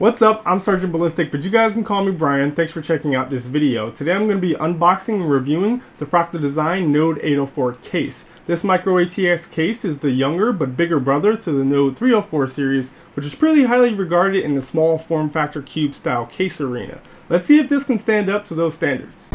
What's up? I'm Sergeant Ballistic, but you guys can call me Brian. Thanks for checking out this video. Today I'm going to be unboxing and reviewing the Fractal Design Node 804 case. This micro ATX case is the younger but bigger brother to the Node 304 series, which is pretty highly regarded in the small form factor cube style case arena. Let's see if this can stand up to those standards.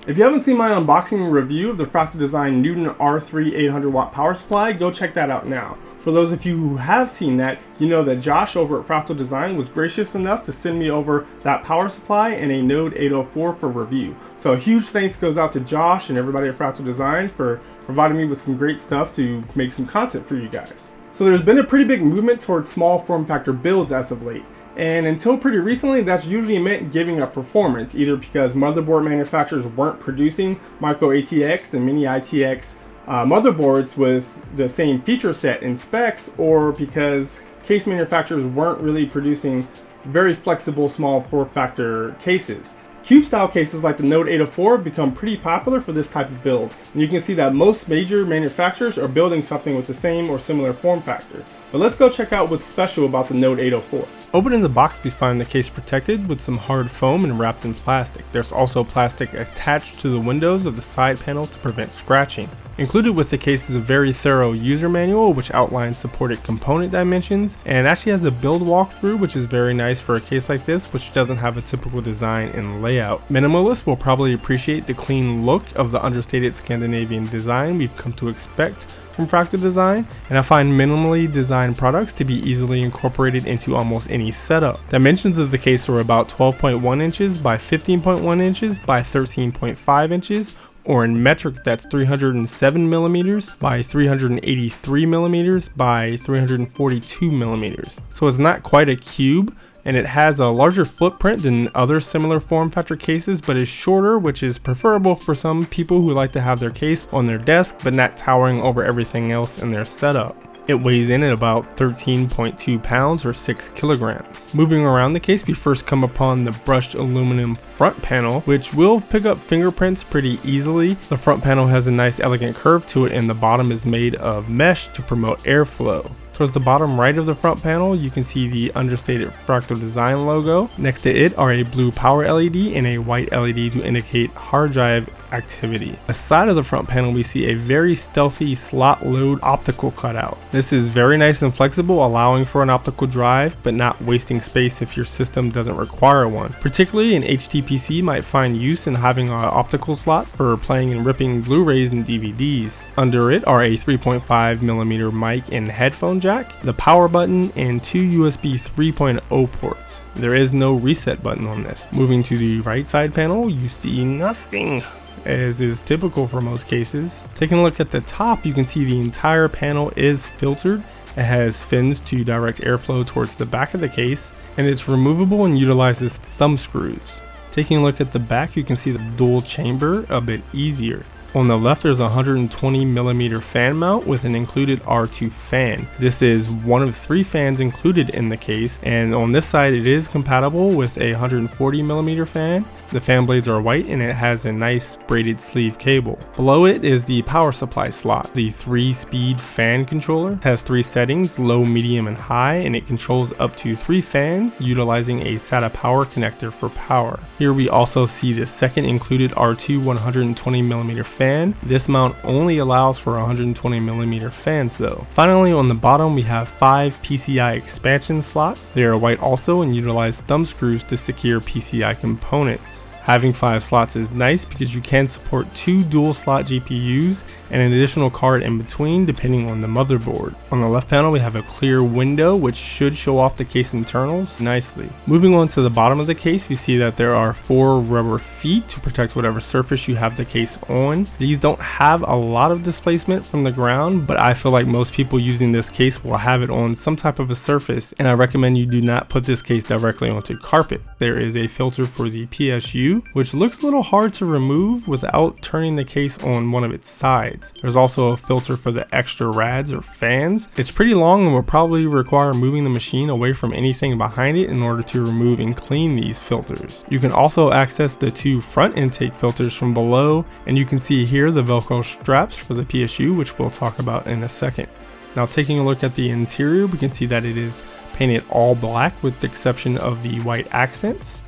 If you haven't seen my unboxing review of the Fractal Design Newton R3 800 watt power supply, go check that out now. For those of you who have seen that, you know that Josh over at Fractal Design was gracious enough to send me over that power supply and a Node 804 for review. So a huge thanks goes out to Josh and everybody at Fractal Design for providing me with some great stuff to make some content for you guys. So there's been a pretty big movement towards small form factor builds as of late. And until pretty recently, that's usually meant giving up performance, either because motherboard manufacturers weren't producing micro ATX and mini ITX motherboards with the same feature set and specs, or because case manufacturers weren't really producing very flexible small form factor cases. Cube style cases like the Node 804 have become pretty popular for this type of build, and you can see that most major manufacturers are building something with the same or similar form factor. But let's go check out what's special about the Node 804. Opening the box, we find the case protected with some hard foam and wrapped in plastic. There's also plastic attached to the windows of the side panel to prevent scratching. Included with the case is a very thorough user manual which outlines supported component dimensions and actually has a build walkthrough, which is very nice for a case like this, which doesn't have a typical design and layout. Minimalists will probably appreciate the clean look of the understated Scandinavian design we've come to expect from Fractal Design, and I find minimally designed products to be easily incorporated into almost any setup. Dimensions of the case are about 12.1 inches by 15.1 inches by 13.5 inches, or in metric that's 307 millimeters by 383 millimeters by 342 millimeters. So it's not quite a cube, and it has a larger footprint than other similar form factor cases, but is shorter, which is preferable for some people who like to have their case on their desk but not towering over everything else in their setup. It weighs in at about 13.2 pounds or 6 kilograms. Moving around the case, we first come upon the brushed aluminum front panel, which will pick up fingerprints pretty easily. The front panel has a nice elegant curve to it, and the bottom is made of mesh to promote airflow. Towards the bottom right of the front panel, you can see the understated Fractal Design logo. Next to it are a blue power LED and a white LED to indicate hard drive activity. Aside of the front panel, we see a very stealthy slot load optical cutout. This is very nice and flexible, allowing for an optical drive, but not wasting space if your system doesn't require one. Particularly an HTPC might find use in having an optical slot for playing and ripping Blu-rays and DVDs. Under it are a 3.5mm mic and headphone jack, the power button, and two USB 3.0 ports. There is no reset button on this. Moving to the right side panel, you see nothing, as is typical for most cases. Taking a look at the top, you can see the entire panel is filtered. It has fins to direct airflow towards the back of the case, and it's removable and utilizes thumb screws. Taking a look at the back, you can see the dual chamber a bit easier. On the left, there's a 120mm fan mount with an included R2 fan. This is one of 3 fans included in the case, and on this side it is compatible with a 140mm fan. The fan blades are white and it has a nice braided sleeve cable. Below it is the power supply slot. The 3-speed fan controller has 3 settings, low, medium, and high, and it controls up to 3 fans utilizing a SATA power connector for power. Here we also see the second included R2 120mm fan. This mount only allows for 120mm fans though. Finally, on the bottom we have 5 PCI expansion slots. They are white also and utilize thumb screws to secure PCI components. Having 5 slots is nice because you can support 2 dual slot GPUs and an additional card in between depending on the motherboard. On the left panel we have a clear window which should show off the case internals nicely. Moving on to the bottom of the case, we see that there are 4 rubber feet to protect whatever surface you have the case on. These don't have a lot of displacement from the ground, but I feel like most people using this case will have it on some type of a surface, and I recommend you do not put this case directly onto carpet. There is a filter for the PSU PSU, which looks a little hard to remove without turning the case on one of its sides. There's also a filter for the extra rads or fans. It's pretty long and will probably require moving the machine away from anything behind it in order to remove and clean these filters. You can also access the two front intake filters from below, and you can see here the Velcro straps for the PSU, which we'll talk about in a second. Now taking a look at the interior, we can see that it is painted all black with the exception of the white accents.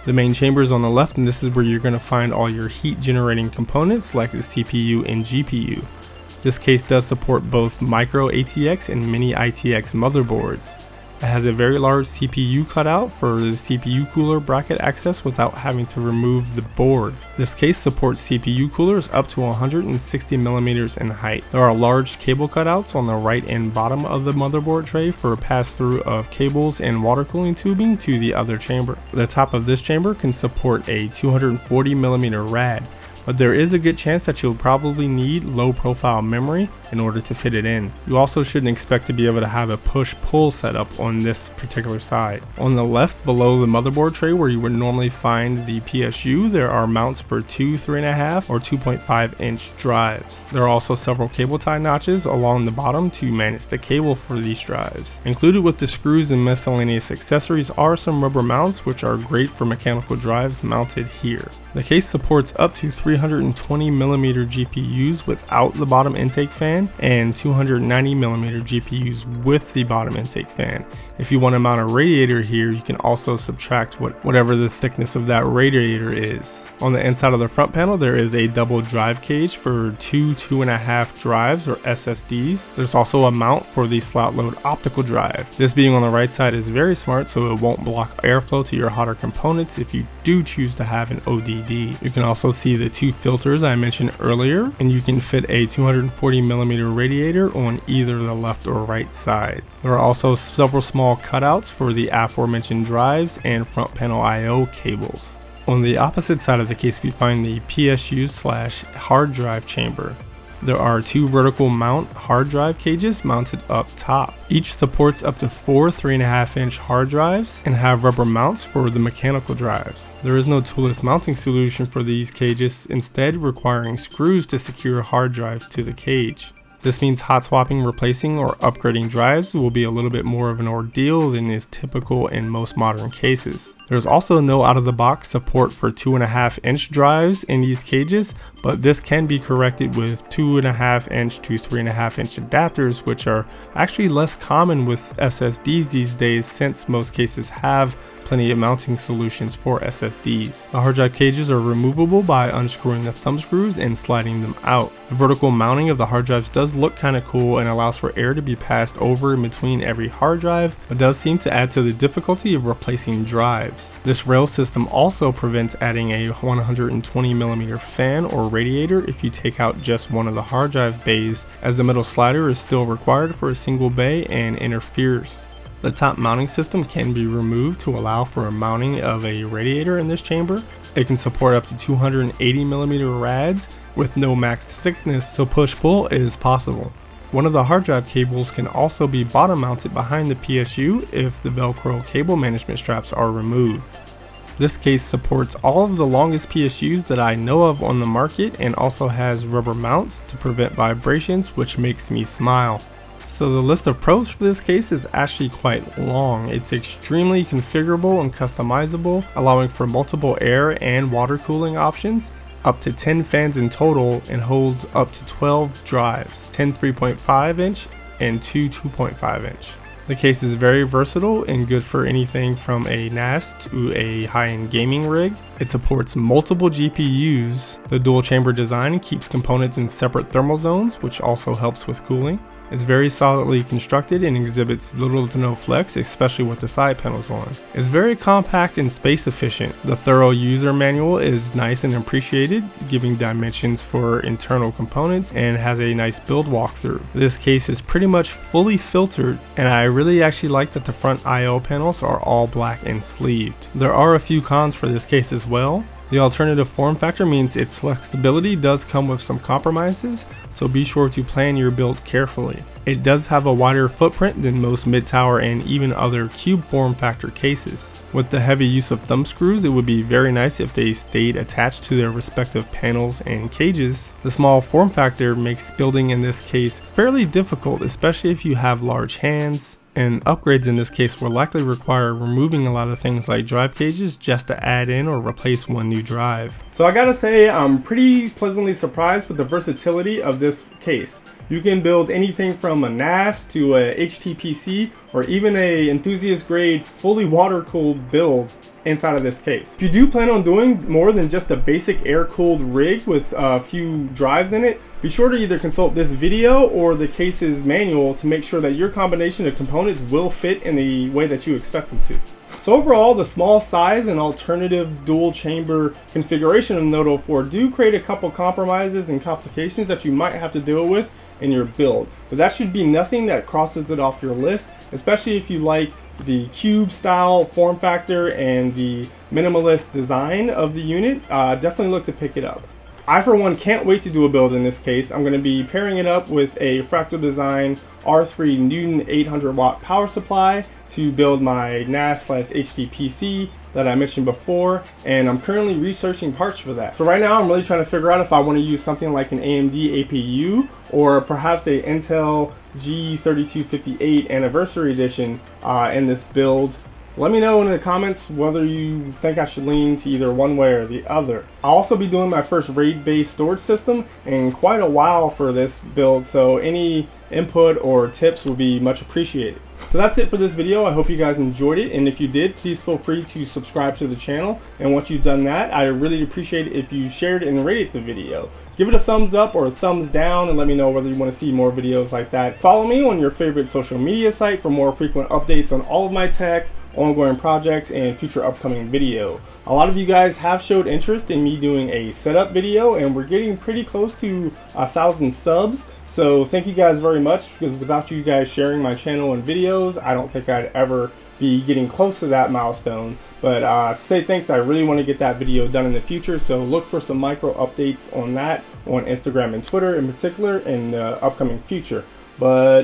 The main chamber is on the left, and this is where you're going to find all your heat generating components like the CPU and GPU. This case does support both micro ATX and mini ITX motherboards. It has a very large CPU cutout for the CPU cooler bracket access without having to remove the board. This case supports CPU coolers up to 160 millimeters in height. There are large cable cutouts on the right and bottom of the motherboard tray for pass-through of cables and water cooling tubing to the other chamber. The top of this chamber can support a 240 millimeter rad, but there is a good chance that you'll probably need low profile memory in order to fit it in. You also shouldn't expect to be able to have a push-pull setup on this particular side. On the left below the motherboard tray where you would normally find the PSU, there are mounts for two 3.5 or 2.5 inch drives. There are also several cable tie notches along the bottom to manage the cable for these drives. Included with the screws and miscellaneous accessories are some rubber mounts which are great for mechanical drives mounted here. The case supports up to 320mm GPUs without the bottom intake fan and 290mm GPUs with the bottom intake fan. If you want to mount a radiator here, you can also subtract whatever the thickness of that radiator is. On the inside of the front panel, there is a double drive cage for two 2.5 drives or SSDs. There's also a mount for the slot load optical drive. This being on the right side is very smart, so it won't block airflow to your hotter components if you do choose to have an ODD. You can also see the two filters I mentioned earlier, and you can fit a 240mm radiator on either the left or right side. There are also several small cutouts for the aforementioned drives and front panel I/O cables. On the opposite side of the case, we find the PSU/hard drive chamber. There are two vertical mount hard drive cages mounted up top. Each supports up to four 3.5 inch hard drives and have rubber mounts for the mechanical drives. There is no toolless mounting solution for these cages, instead requiring screws to secure hard drives to the cage. This means hot swapping, replacing, or upgrading drives will be a little bit more of an ordeal than is typical in most modern cases. There's also no out-of-the-box support for 2.5 inch drives in these cages, but this can be corrected with 2.5 inch to 3.5 inch adapters, which are actually less common with SSDs these days since most cases have plenty of mounting solutions for SSDs. The hard drive cages are removable by unscrewing the thumb screws and sliding them out. The vertical mounting of the hard drives does look kind of cool and allows for air to be passed over in between every hard drive, but does seem to add to the difficulty of replacing drives. This rail system also prevents adding a 120mm fan or radiator if you take out just one of the hard drive bays, as the middle slider is still required for a single bay and interferes. The top mounting system can be removed to allow for a mounting of a radiator in this chamber. It can support up to 280mm rads with no max thickness, so push-pull is possible. One of the hard drive cables can also be bottom mounted behind the PSU if the Velcro cable management straps are removed. This case supports all of the longest PSUs that I know of on the market and also has rubber mounts to prevent vibrations, which makes me smile. So the list of pros for this case is actually quite long. It's extremely configurable and customizable, allowing for multiple air and water cooling options, up to 10 fans in total, and holds up to 12 drives, 10 3.5 inch and 2 2.5 inch. The case is very versatile and good for anything from a NAS to a high-end gaming rig. It supports multiple GPUs. The dual chamber design keeps components in separate thermal zones, which also helps with cooling. It's very solidly constructed and exhibits little to no flex, especially with the side panels on. It's very compact and space efficient. The thorough user manual is nice and appreciated, giving dimensions for internal components, and has a nice build walkthrough. This case is pretty much fully filtered, and I really actually like that the front I/O panels are all black and sleeved. There are a few cons for this case as as well. The alternative form factor means its flexibility does come with some compromises, so be sure to plan your build carefully. It does have a wider footprint than most mid-tower and even other cube form factor cases. With the heavy use of thumb screws, it would be very nice if they stayed attached to their respective panels and cages. The small form factor makes building in this case fairly difficult, especially if you have large hands, and upgrades in this case will likely require removing a lot of things like drive cages just to add in or replace one new drive. So I gotta say, I'm pretty pleasantly surprised with the versatility of this case. You can build anything from a NAS to a HTPC or even a Enthusiast grade fully water cooled build inside of this case. If you do plan on doing more than just a basic air cooled rig with a few drives in it, be sure to either consult this video or the case's manual to make sure that your combination of components will fit in the way that you expect them to. So overall, the small size and alternative dual chamber configuration of Nodo 4 do create a couple compromises and complications that you might have to deal with in your build, but that should be nothing that crosses it off your list, especially if you like the cube style form factor and the minimalist design of the unit. Definitely look to pick it up. I for one can't wait to do a build in this case. I'm going to be pairing it up with a Fractal Design R3 Newton 800 watt power supply to build my NAS/HTPC that I mentioned before, and I'm currently researching parts for that. So right now I'm really trying to figure out if I want to use something like an AMD APU or perhaps a Intel G3258 Anniversary Edition in this build. Let me know in the comments whether you think I should lean to either one way or the other. I'll also be doing my first RAID-based storage system in quite a while for this build, so any input or tips will be much appreciated. So that's it for this video. I hope you guys enjoyed it, and if you did, please feel free to subscribe to the channel, and once you've done that, I really appreciate it if you shared and rated the video. Give it a thumbs up or a thumbs down and let me know whether you want to see more videos like that. Follow me on your favorite social media site for more frequent updates on all of my tech, ongoing projects, and future upcoming video. A lot of you guys have showed interest in me doing a setup video, and we're getting pretty close to 1,000 subs, so thank you guys very much, because without you guys sharing my channel and videos, I don't think I'd ever be getting close to that milestone. But to say thanks, I really want to get that video done in the future, so look for some micro updates on that on Instagram and Twitter in particular in the upcoming future. But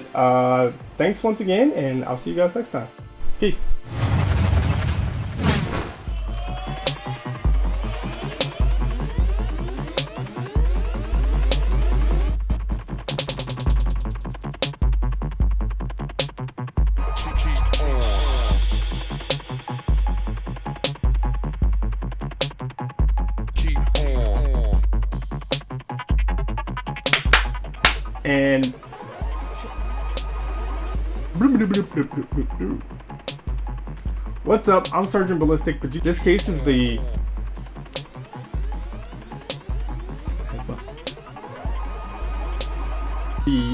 thanks once again, and I'll see you guys next time. Peace. And what's up? I'm Sergeant Ballistic, but this case is the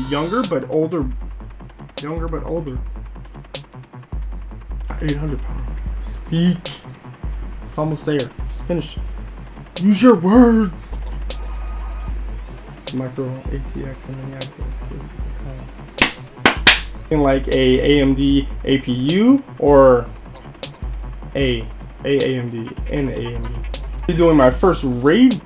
younger but older 800 pound. Speak. It's almost there. Just finish. Use your words. Micro ATX and then ATX. Like a AMD APU or a AMD and AMD. Doing my first RAID